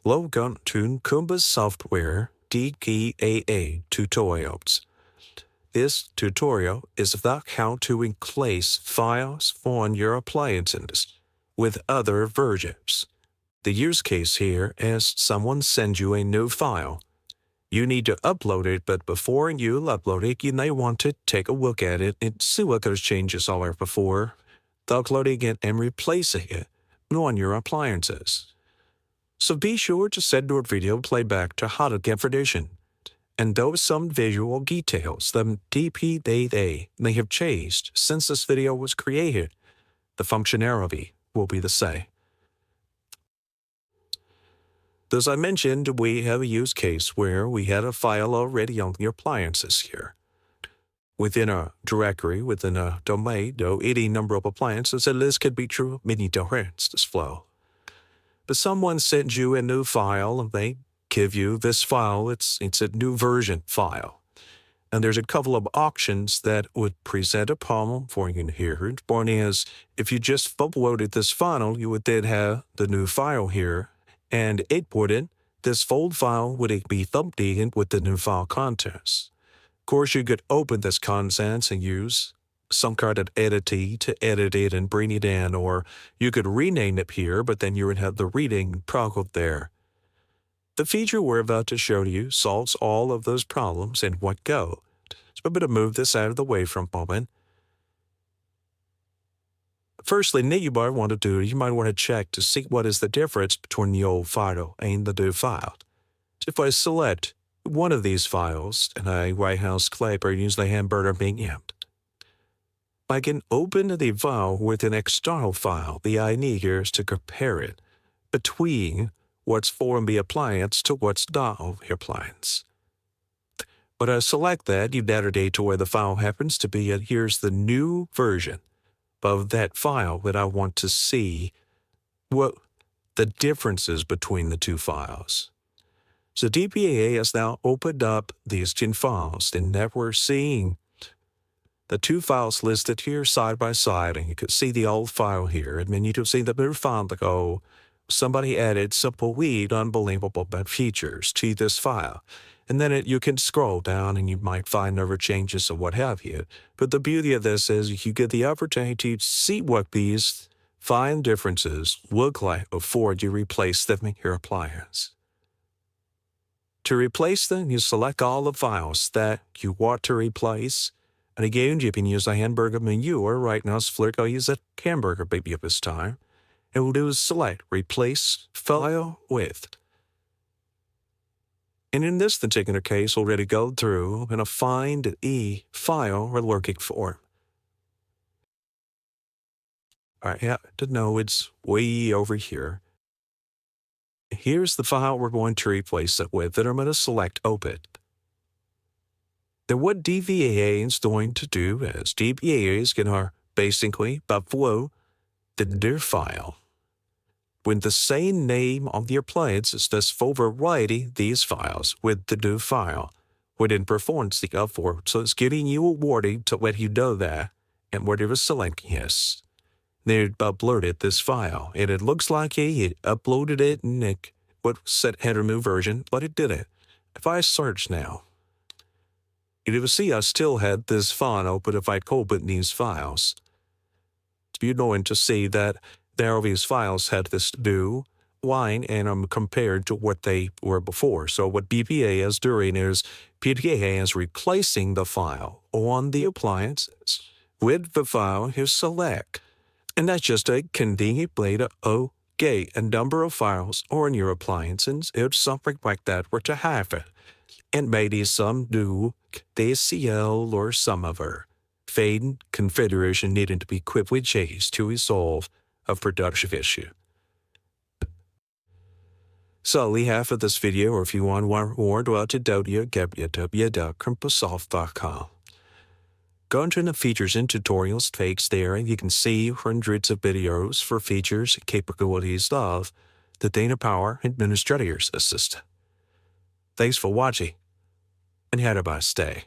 Log on to Kumba Software DPAA tutorials. This tutorial is about how to enclose files on your appliances with other versions. The use case here is someone sends you a new file. You need to upload it, but before you upload it, you may want to take a look at it and see what those changes are before uploading it and replacing it on your appliances. So be sure to set your video playback to auto definition, and though some visual details the DPAA may have changed since this video was created, the functionality will be the same. As I mentioned, we have a use case where we had a file already on the appliances here. Within a directory, within a domain, though any number of appliances, and this could be true of many domains this flow. But someone sends you a new file and they give you this file. It's a new version file. And there's a couple of options that would present a problem for you here. One is, if you just uploaded this file, you would then have the new file here, and outputted, this fold file would be updated with the new file contents. Of course, you could open this contents and use some kind of editing to edit it and bring it in, or you could rename it here, but then you would have the reading toggle there. The feature we're about to show you solves all of those problems in one go. So I'm going to move this out of the way for a moment. Firstly, what you might want to do, you might want to check to see what is the difference between the old file and the new file. So if I select one of these files and I White House clip or use the hamburger being empty, I can open the file with an external file. The idea here is to compare it between what's from the appliance to what's not of the appliance. But I select that, you navigate to where the file happens to be, and here's the new version of that file that I want to see what the differences between the two files. So DPAA has now opened up these two files, and now we're seeing the two files listed here side by side, and you can see the old file here, and then you can see the new file to go. Somebody added simple weed unbelievable bad features to this file. And then you can scroll down and you might find other changes or what have you. But the beauty of this is you get the opportunity to see what these fine differences look like before you replace them in your appliance. To replace them, you select all the files that you want to replace. And again, you can use the hamburger menu, or right now, I'll use a hamburger baby at this time. And we'll do is select Replace File With. And in this particular case, we'll already go through and find the file we're looking for. All right, yeah, to know it's way over here. Here's the file we're going to replace it with, and I'm going to select Open. Then what DPAA is going to do is DPAA is going to basically upload the new file with the same name of the appliance as this for overwriting these files with the new file within performance the upload. So it's giving you a warning to let you know that, and whatever selecting is, they uploaded this file, and it looks like it uploaded it and it would set header new version, but it didn't. If I search now, you will see I still had this file open if I open these files. You're going to see that there these files had this new line and compared to what they were before. So what DPAA is doing is DPAA is replacing the file on the appliances with the file you select. And that's just a convenient way to okay a number of files on your appliances if something like that were to happen. And maybe some new DCL or some other fade configuration needed to be quickly changed to resolve a production issue. So we have for this video, or if you want more, go to www.kumbasoft.com. Go into the features and tutorials page there, and you can see hundreds of videos for features and capabilities of the DataPower Administrator's Assistant. Thanks for watching, and have a nice day.